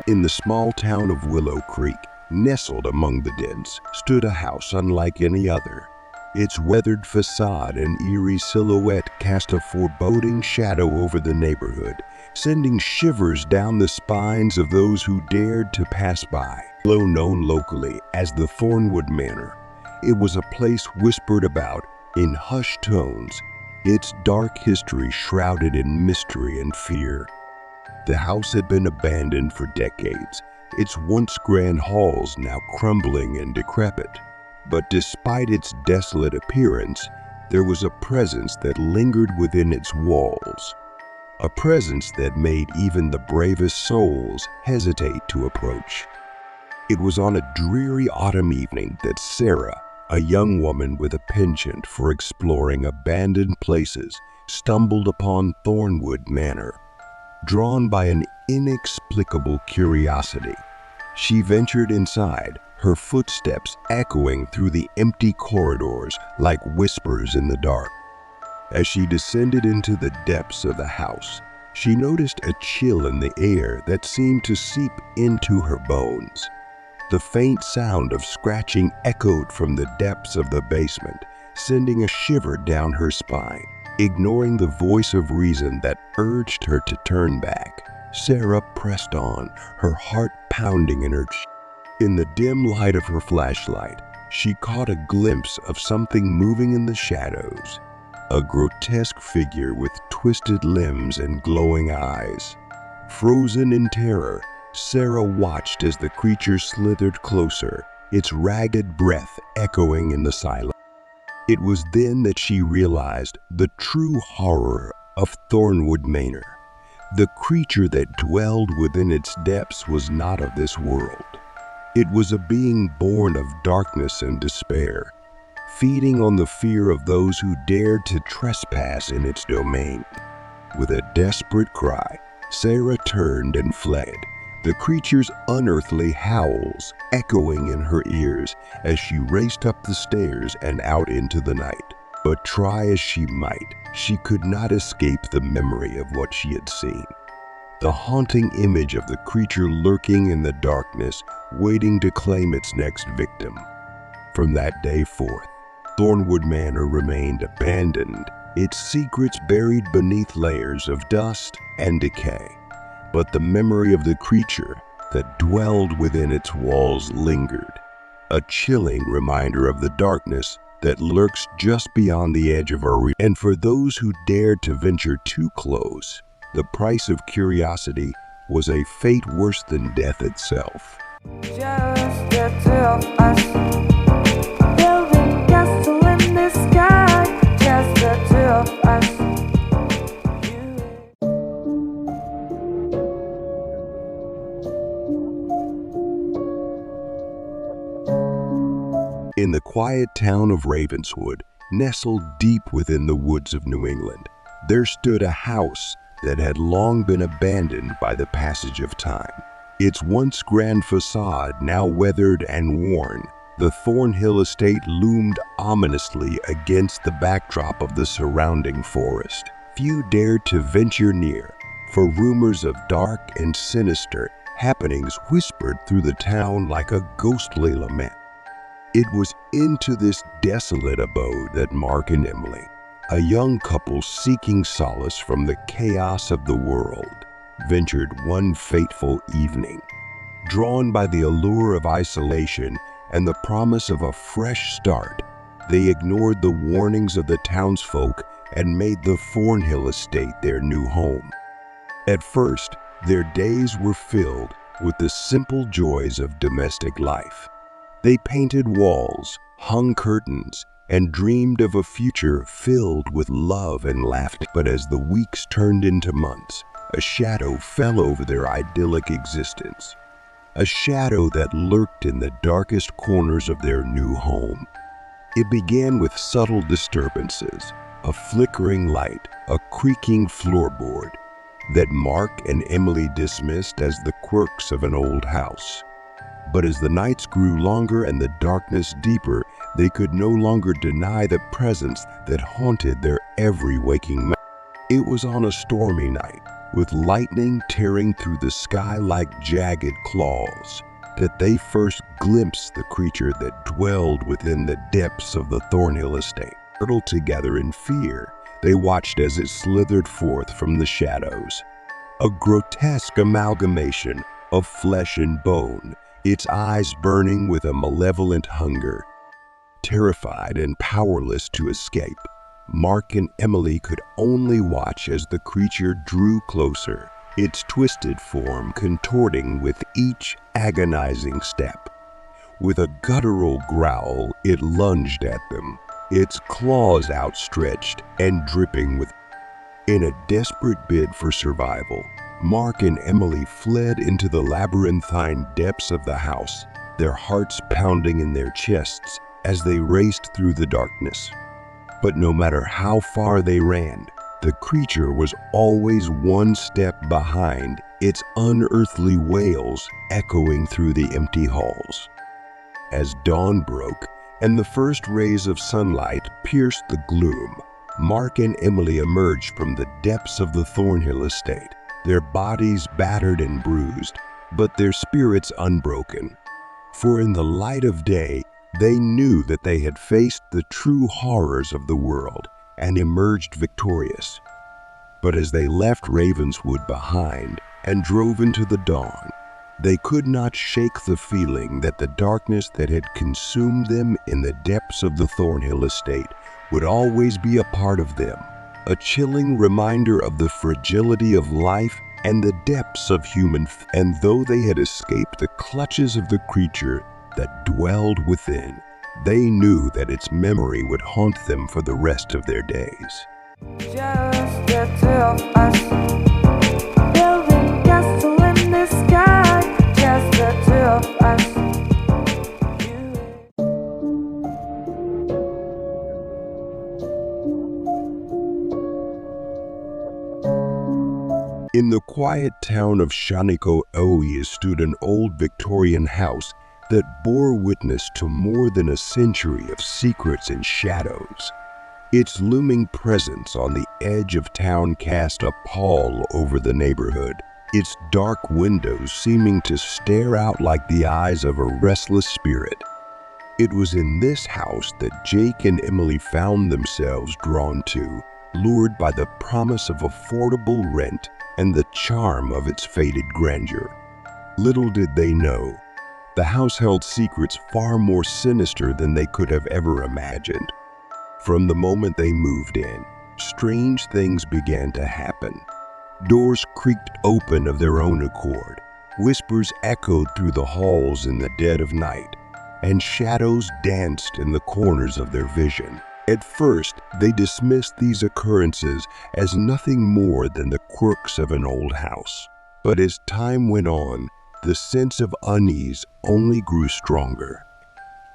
In the small town of Willow Creek, nestled among the dens, stood a house unlike any other. Its weathered facade and eerie silhouette cast a foreboding shadow over the neighborhood, sending shivers down the spines of those who dared to pass by. Though known locally as the Thornwood Manor, it was a place whispered about in hushed tones, its dark history shrouded in mystery and fear. The house had been abandoned for decades, its once grand halls now crumbling and decrepit. But despite its desolate appearance, there was a presence that lingered within its walls. A presence that made even the bravest souls hesitate to approach. It was on a dreary autumn evening that Sarah, a young woman with a penchant for exploring abandoned places, stumbled upon Thornwood Manor. Drawn by an inexplicable curiosity, she ventured inside, her footsteps echoing through the empty corridors like whispers in the dark. As she descended into the depths of the house, she noticed a chill in the air that seemed to seep into her bones. The faint sound of scratching echoed from the depths of the basement, sending a shiver down her spine. Ignoring the voice of reason that urged her to turn back, Sarah pressed on, her heart pounding in her chest. In the dim light of her flashlight, she caught a glimpse of something moving in the shadows. A grotesque figure with twisted limbs and glowing eyes. Frozen in terror, Sarah watched as the creature slithered closer, its ragged breath echoing in the silence. It was then that she realized the true horror of Thornwood Manor. The creature that dwelled within its depths was not of this world. It was a being born of darkness and despair, feeding on the fear of those who dared to trespass in its domain. With a desperate cry, Sarah turned and fled, the creature's unearthly howls echoing in her ears as she raced up the stairs and out into the night. But try as she might, she could not escape the memory of what she had seen. The haunting image of the creature lurking in the darkness, waiting to claim its next victim. From that day forth, Thornwood Manor remained abandoned, its secrets buried beneath layers of dust and decay. But the memory of the creature that dwelled within its walls lingered, a chilling reminder of the darkness that lurks just beyond the edge of our reach. And for those who dared to venture too close, the price of curiosity was a fate worse than death itself. Just the two of us, building castle in the sky. Just the two of us. In the quiet town of Ravenswood, nestled deep within the woods of New England, there stood a house that had long been abandoned by the passage of time. Its once grand facade now weathered and worn, the Thornhill estate loomed ominously against the backdrop of the surrounding forest. Few dared to venture near, for rumors of dark and sinister happenings whispered through the town like a ghostly lament. It was into this desolate abode that Mark and Emily, a young couple seeking solace from the chaos of the world, ventured one fateful evening. Drawn by the allure of isolation and the promise of a fresh start, they ignored the warnings of the townsfolk and made the Thornhill estate their new home. At first, their days were filled with the simple joys of domestic life. They painted walls, hung curtains, and dreamed of a future filled with love and laughter. But as the weeks turned into months, a shadow fell over their idyllic existence. A shadow that lurked in the darkest corners of their new home. It began with subtle disturbances, a flickering light, a creaking floorboard, that Mark and Emily dismissed as the quirks of an old house. But as the nights grew longer and the darkness deeper, they could no longer deny the presence that haunted their every waking moment. It was on a stormy night, with lightning tearing through the sky like jagged claws, that they first glimpsed the creature that dwelled within the depths of the Thornhill estate. Huddled together in fear, they watched as it slithered forth from the shadows, a grotesque amalgamation of flesh and bone, its eyes burning with a malevolent hunger. Terrified and powerless to escape, Mark and Emily could only watch as the creature drew closer, its twisted form contorting with each agonizing step. With a guttural growl, it lunged at them, its claws outstretched and dripping with. In a desperate bid for survival, Mark and Emily fled into the labyrinthine depths of the house, their hearts pounding in their chests as they raced through the darkness. But no matter how far they ran, the creature was always one step behind, its unearthly wails echoing through the empty halls. As dawn broke and the first rays of sunlight pierced the gloom, Mark and Emily emerged from the depths of the Thornhill estate, their bodies battered and bruised, but their spirits unbroken. For in the light of day, they knew that they had faced the true horrors of the world and emerged victorious. But as they left Ravenswood behind and drove into the dawn, they could not shake the feeling that the darkness that had consumed them in the depths of the Thornhill estate would always be a part of them, a chilling reminder of the fragility of life and the depths of and though they had escaped the clutches of the creature that dwelled within, they knew that its memory would haunt them for the rest of their days. Just the two of us, building castle in the sky. Just the two of us. In the quiet town of Shaniko-Oe stood an old Victorian house that bore witness to more than a century of secrets and shadows. Its looming presence on the edge of town cast a pall over the neighborhood, its dark windows seeming to stare out like the eyes of a restless spirit. It was in this house that Jake and Emily found themselves drawn to, lured by the promise of affordable rent and the charm of its faded grandeur. Little did they know, the house held secrets far more sinister than they could have ever imagined. From the moment they moved in, strange things began to happen. Doors creaked open of their own accord, whispers echoed through the halls in the dead of night, and shadows danced in the corners of their vision. At first, they dismissed these occurrences as nothing more than the quirks of an old house. But as time went on, the sense of unease only grew stronger.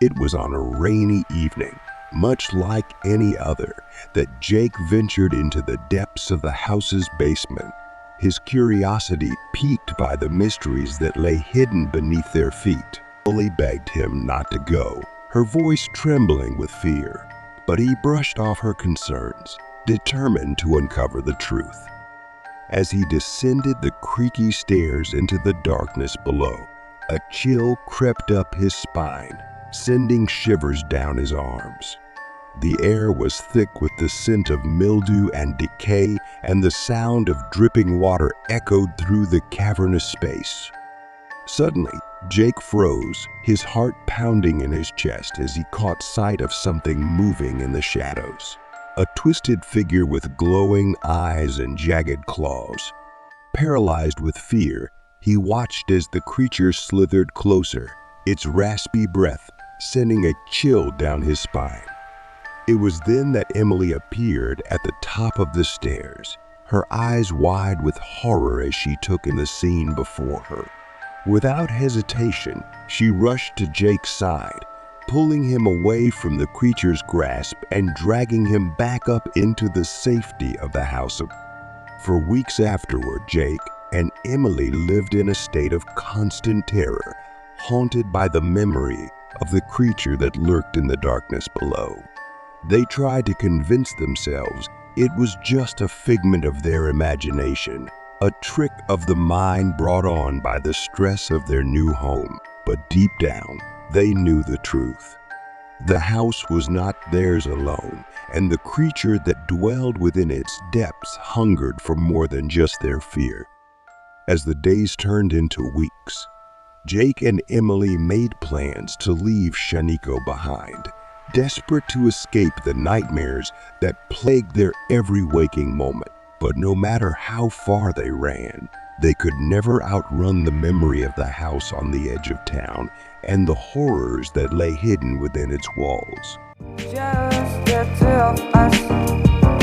It was on a rainy evening, much like any other, that Jake ventured into the depths of the house's basement, his curiosity piqued by the mysteries that lay hidden beneath their feet. Emily begged him not to go, her voice trembling with fear. But he brushed off her concerns, determined to uncover the truth. As he descended the creaky stairs into the darkness below, a chill crept up his spine, sending shivers down his arms. The air was thick with the scent of mildew and decay, and the sound of dripping water echoed through the cavernous space. Suddenly, Jake froze, his heart pounding in his chest as he caught sight of something moving in the shadows. A twisted figure with glowing eyes and jagged claws. Paralyzed with fear, he watched as the creature slithered closer, its raspy breath sending a chill down his spine. It was then that Emily appeared at the top of the stairs, her eyes wide with horror as she took in the scene before her. Without hesitation, she rushed to Jake's side, pulling him away from the creature's grasp and dragging him back up into the safety of the house. For weeks afterward, Jake and Emily lived in a state of constant terror, haunted by the memory of the creature that lurked in the darkness below. They tried to convince themselves it was just a figment of their imagination, a trick of the mind brought on by the stress of their new home. But deep down, they knew the truth. The house was not theirs alone, and the creature that dwelled within its depths hungered for more than just their fear. As the days turned into weeks, Jake and Emily made plans to leave Shaniko behind, desperate to escape the nightmares that plagued their every waking moment. But no matter how far they ran, they could never outrun the memory of the house on the edge of town and the horrors that lay hidden within its walls. Just the two of us.